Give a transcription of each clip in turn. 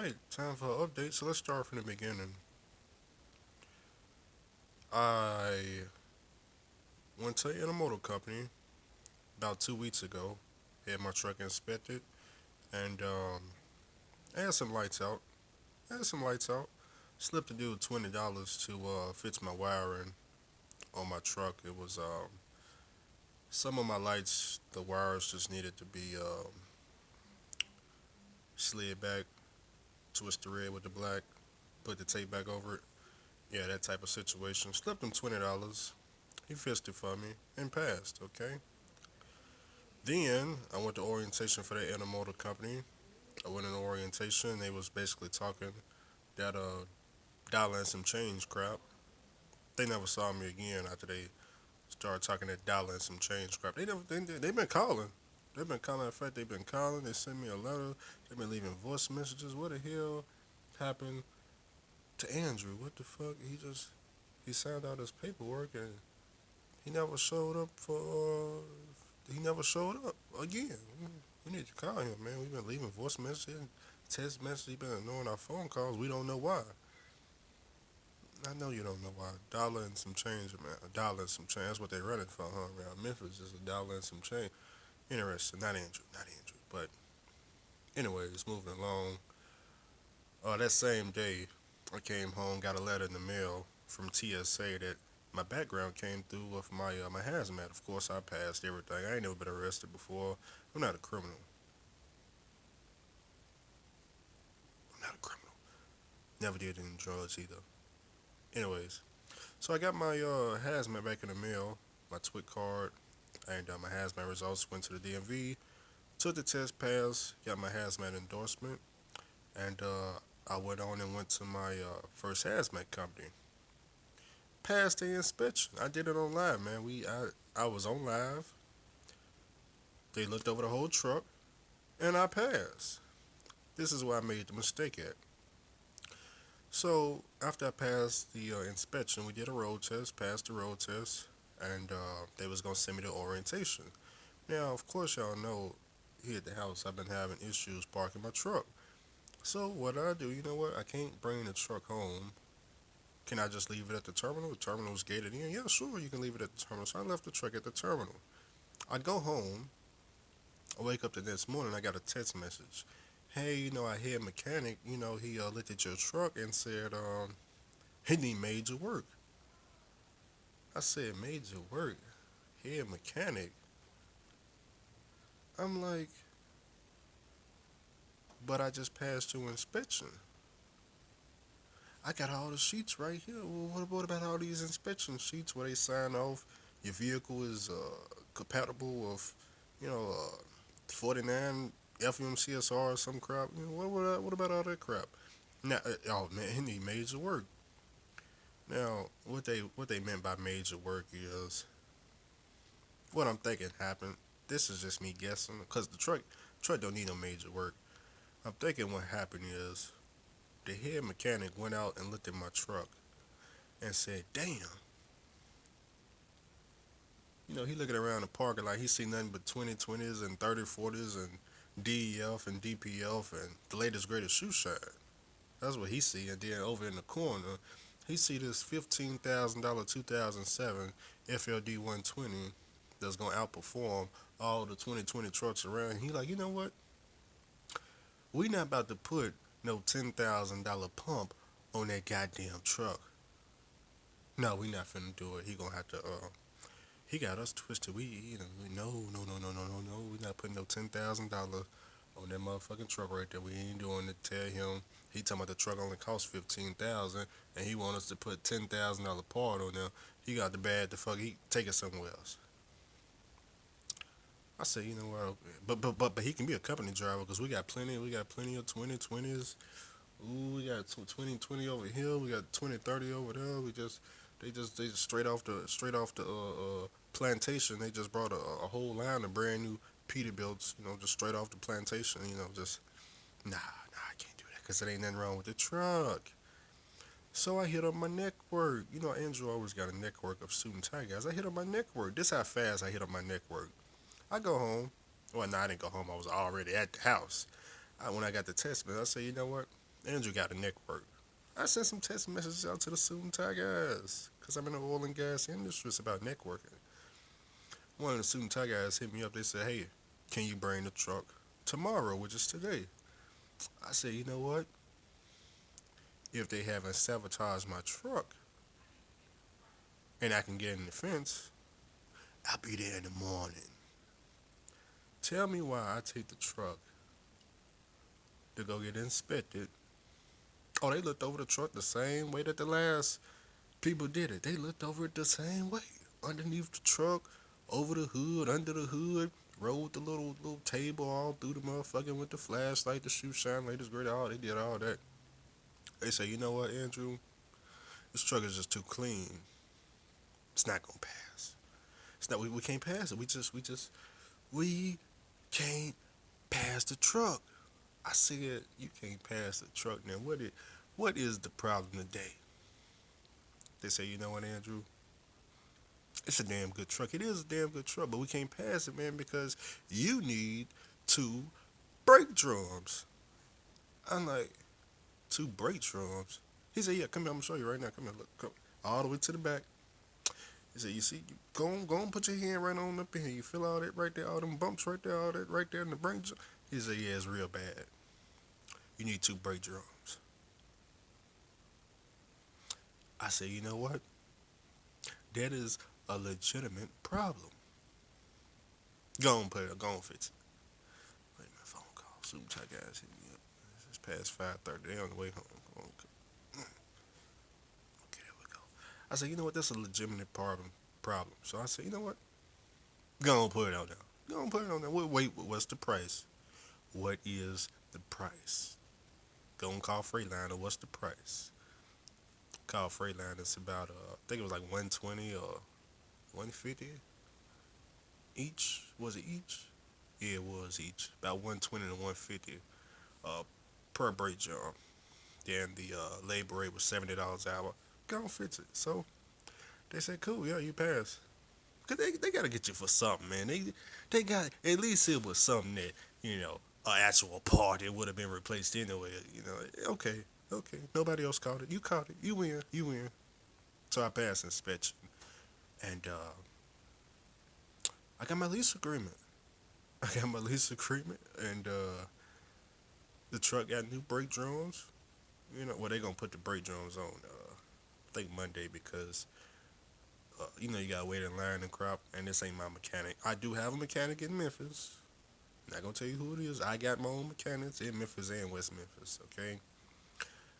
Alright, time for an update. So let's start from the beginning. I went to an automotive company about 2 weeks ago. Had my truck inspected, and I had some lights out. I had some lights out. Slipped a dude $20 to fix my wiring on my truck. It was some of my lights, the wires just needed to be slid back, twist the red with the black, put the tape back over it. Yeah, that type of situation. Slipped him $20. He fixed it for me and passed. Okay. Then I went to orientation for the intermodal company. I went in orientation. They was basically talking that dollar and some change crap. They never saw me again after they started talking that dollar and some change crap. They've been calling. They've been calling. In fact, they've been calling. They sent me a letter. They've been leaving voice messages. What the hell happened to Andrew? What the fuck? He signed out his paperwork and he never showed up for. He never showed up again. We need to call him, man. We've been leaving voice messages, text messages. He's been ignoring our phone calls. We don't know why. I know you don't know why. Dollar and some change, man. A dollar and some change. That's what they running for, huh? Around Memphis, just a dollar and some change. Interesting. Not Andrew. Not Andrew. But anyways, moving along. That same day, I came home, got a letter in the mail from TSA that my background came through with my hazmat. Of course, I passed everything. I ain't never been arrested before. I'm not a criminal. I'm not a criminal. Never did any drugs either. Anyways, so I got my hazmat back in the mail, my TWIC card, and my hazmat results. Went to the DMV, took the test, pass, got my hazmat endorsement, and I went on and went to my first hazmat company. Passed the inspection. I did it on live, man. I was on live. They looked over the whole truck, and I passed. This is where I made the mistake at. So after I passed the inspection, we did a road test, passed the road test, and they was gonna send me to orientation. Now, of course, y'all know here at the house I've been having issues parking my truck. So what I do, you know what? I can't bring the truck home. Can I just leave it at the terminal? The terminal's gated in. Yeah, sure, you can leave it at the terminal. So I left the truck at the terminal. I go home. I wake up the next morning. I got a text message. Hey, I hear a mechanic. He looked at your truck and said, he need major work. I said, major work? Head mechanic? I'm like, but I just passed your inspection. I got all the sheets right here. Well, what about all these inspection sheets where they sign off your vehicle is compatible with, 49 FMCSR or some crap? What about all that crap? Now, oh man, he need major work. Now, what they meant by major work is what I'm thinking happened. This is just me guessing, cause the truck don't need no major work. I'm thinking what happened is the head mechanic went out and looked at my truck and said, "Damn." He looking around the parking lot. He see nothing but 2020s and 3040s and DEF and DPF and the latest greatest shoe shine. That's what he see. And then over in the corner, he see this $15,000 2007 FLD 120 that's gonna outperform all the 2020 trucks around. He like, you know what? We not about to put no $10,000 pump on that goddamn truck. No, we not finna do it. He gonna have to. He got us twisted. No, no, no, no, no, no, no. We not putting no $10,000 on that motherfucking truck right there. We ain't doing it. Tell him. He talking about the truck only cost 15,000, and he want us to put $10,000 part on there. He got the bad. The fuck. He take it somewhere else. I say, you know what? But he can be a company driver because we got plenty. We got plenty of 2020s. Ooh, we got 2020 over here. We got 2030 over there. They just straight off the plantation. They just brought a whole line of brand new Peterbilts. Just straight off the plantation. Just I can't do that because it ain't nothing wrong with the truck. So I hit up my network. Andrew always got a network of suit and tie guys. I hit up my network. This how fast I hit up my network. I go home. Well, no, I didn't go home. I was already at the house. When I got the text, man, I said, you know what? Andrew got a network. I sent some text messages out to the suit and tie guys because I'm in the oil and gas industry. It's about networking. One of the suit and tie guys hit me up. They said, "Hey, can you bring the truck tomorrow, which is today?" I said, "You know what? If they haven't sabotaged my truck and I can get in the fence, I'll be there in the morning. Tell me why I take the truck to go get inspected." Oh, they looked over the truck the same way that the last people did it. They looked over it the same way. Underneath the truck, over the hood, under the hood, rolled the little table all through the motherfucking with the flashlight, the shoe shine, latest great, all they did all that. They say, you know what, Andrew? This truck is just too clean. It's not gonna pass. It's not we can't pass it. We can't pass the truck. I said you can't pass the truck. Now what is the problem today? They say, you know what, Andrew? It's a damn good truck. It is a damn good truck, but we can't pass it, man, because you need two brake drums. I'm like, two brake drums? He said, yeah, come here, I'm gonna show you right now. Come here, look, come all the way to the back. He said, you see, go on, put your hand right on up in here. You feel all that right there, all them bumps right there, all that right there in the brake drum. He said, yeah, it's real bad. You need two brake drums. I said, you know what? That is a legitimate problem. Go on, put it, go on, fix it. Wait, my phone call. Super Chat guys hit me up. It's past 5:30. They on the way home. Okay, there we go. I said, you know what? That's a legitimate problem. So I said, you know what? Go on, put it on there. Go on, put it on there. Wait, what's the price? What is the price? Go and call Freightliner. What's the price? Call Freightliner. It's about I think it was like 120 or 150 each. Was it each? Yeah, it was each. About 120 to 150 uh, per brake job. Then the labor rate was $70 an hour. Go and fix it. So they said, cool, yeah, you pass. Cause they gotta get you for something, man. They got at least it was something that an actual part that would have been replaced anyway. Okay, okay. Nobody else caught it. You caught it. You win. You win. So I passed inspection, and I got my lease agreement. I got my lease agreement, and the truck got new brake drums. Well, they gonna put the brake drums on. I think Monday because you gotta wait in line and crop, and this ain't my mechanic. I do have a mechanic in Memphis. Not gonna tell you who it is. I got my own mechanics in Memphis and West Memphis. Okay,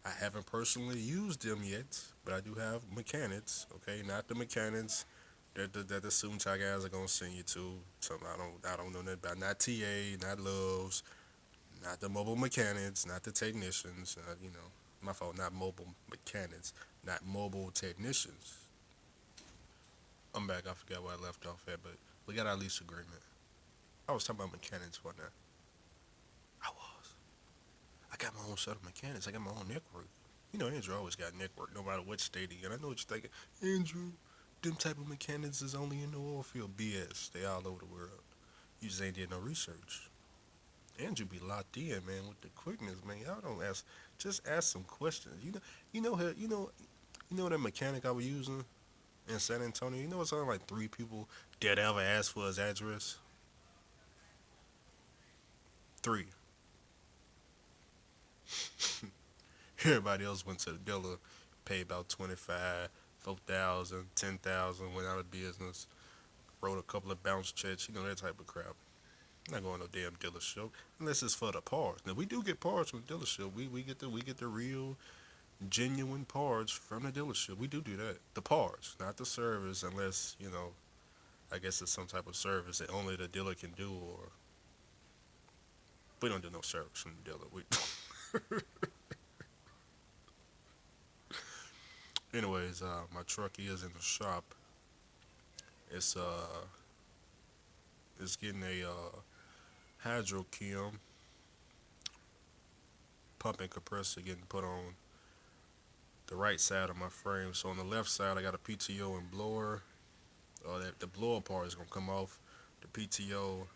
I haven't personally used them yet, but I do have mechanics. Okay, not the mechanics that the Suuntai guys are gonna send you to. So I don't know nothing about not TA, not Loves, not the mobile mechanics, not the technicians. My fault. Not mobile mechanics, not mobile technicians. I'm back. I forgot where I left off at, but we got our lease agreement. I was talking about mechanics one night. I was. I got my own set of mechanics. I got my own network. Andrew always got network, no matter what state he in. I know what you're thinking. Andrew, them type of mechanics is only in the oil field. BS. They all over the world. You just ain't did no research. Andrew be locked in, man, with the quickness, man. Y'all don't ask. Just ask some questions. You know that mechanic I was using in San Antonio. It's only like three people that ever asked for his address. Three. Everybody else went to the dealer, paid about 25, 4,000, 10,000, went out of business, wrote a couple of bounce checks, that type of crap. I'm not going to no damn dealership unless it's for the parts. Now we do get parts from the dealership. We get the real genuine parts from the dealership. We do that. The parts, not the service, unless I guess it's some type of service that only the dealer can do, or we don't do no service from the dealer. Anyways, my truck is in the shop. It's it's getting a hydrochem pump and compressor getting put on the right side of my frame. So on the left side, I got a PTO and blower. The blower part is gonna come off. The PTO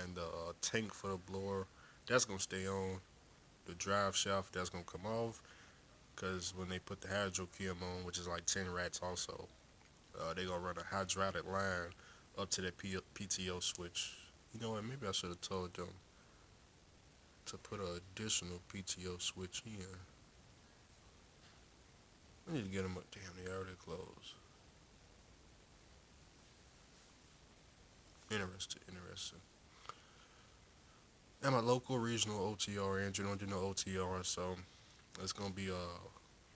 and the tank for the blower, that's gonna stay on. the drive shaft that's gonna come off. Cause when they put the hydrokim on, which is like 10 rats also, they gonna run a hydraulic line up to that PTO switch. You know what? Maybe I should have told them to put an additional PTO switch in. I need to get them up. Damn, they already closed. Interesting, interesting. At my local regional OTR, Andrew don't do no OTR, so it's gonna be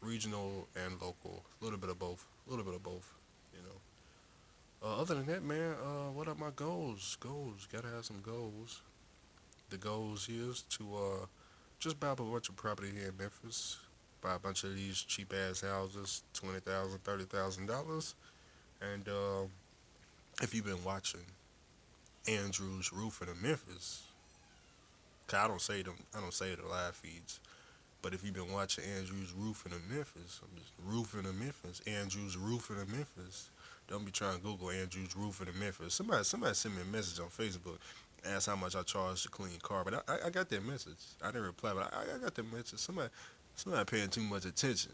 regional and local, a little bit of both, a little bit of both. You know. Other than that, man, what are my goals? Goals, gotta have some goals. The goals is to just buy up a bunch of property here in Memphis, buy a bunch of these cheap ass houses, $20,000, $30,000, and if you've been watching Andrew's Roofing in Memphis, 'cause I don't say the live feeds. But if you've been watching Andrew's Roofing in Memphis, I'm just roofing in Memphis. Andrew's Roofing in Memphis. Don't be trying to Google Andrew's Roofing in Memphis. Somebody sent me a message on Facebook, asked how much I charge to clean carpet. I got that message. I didn't reply, but I got that message. Somebody paying too much attention.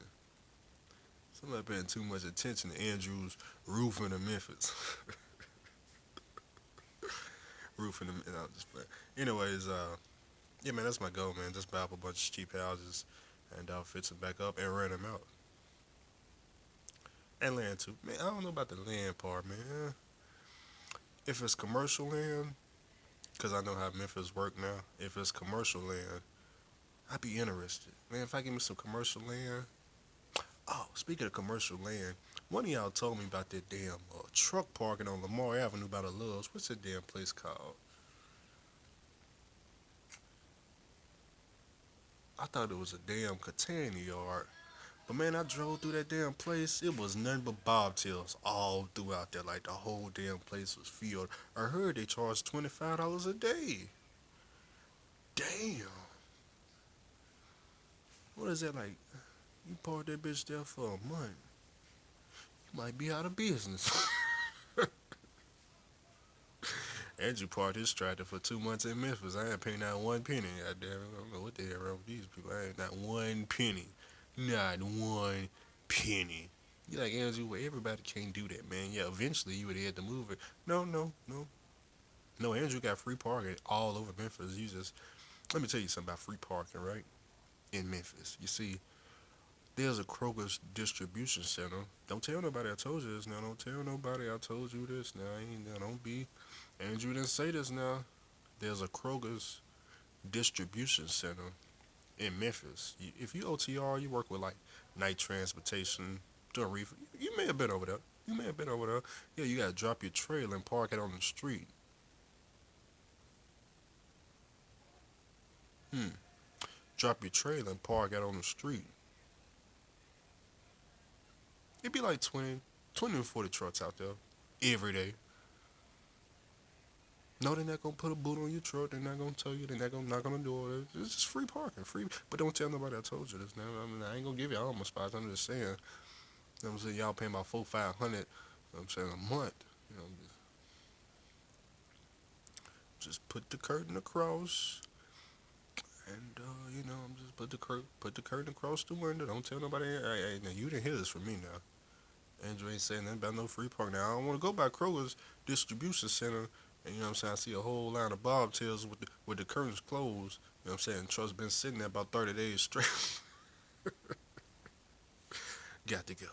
Somebody paying too much attention to Andrew's Roofing in Memphis. Roofing in, no, just playing. Anyways, yeah, man, that's my goal, man. Just buy up a bunch of cheap houses and fix them back up and rent them out. And land too. Man, I don't know about the land part, man. If it's commercial land, because I know how Memphis work now. If it's commercial land, I'd be interested. Man, if I give me some commercial land. Oh, speaking of commercial land, one of y'all told me about that damn truck parking on Lamar Avenue by the Loves. What's that damn place called? I thought it was a damn Catania yard. But man, I drove through that damn place. It was nothing but bobtails all throughout there. Like the whole damn place was filled. I heard they charged $25 a day. Damn. What is that like? You park that bitch there for a month. You might be out of business. Andrew parked his tractor for 2 months in Memphis. I ain't paying not one penny. Goddamn, I don't know what the hell wrong with these people. I ain't not one penny. Not one penny. You like Andrew? Well, everybody can't do that, man. Yeah, eventually you would have to move it. No, no, no, no. Andrew got free parking all over Memphis. You just let me tell you something about free parking, right? In Memphis, you see, there's a Kroger's distribution center. Don't tell nobody I told you this now. Don't tell nobody I told you this now. Ain't now. Don't be. Andrew didn't say this now. There's a Kroger's distribution center in Memphis. If you OTR, you work with like night transportation, doing reefer. You may have been over there. You may have been over there. Yeah, you gotta drop your trailer and park it on the street. Hmm. Drop your trailer and park it on the street. It'd be like 20 to 40 trucks out there every day. No, they're not gonna put a boot on your truck. They're not gonna tell you. They're not gonna knock on the door. It's just free parking, free. But don't tell nobody I told you this. Now, I mean, I ain't gonna give you all my spots. I'm just saying. You know what I'm saying, y'all paying about 400, 500. I'm saying a month. You know, just put the curtain across, and you know, I'm just put the curtain across the window. Don't tell nobody. Hey, now you didn't hear this from me now. Andrew ain't saying nothing about no free park. Now I don't want to go by Kroger's distribution center, and you know what I'm saying. I see a whole line of bobtails with the curtains closed. You know what I'm saying. Truck's been sitting there about 30 days straight. Got to go.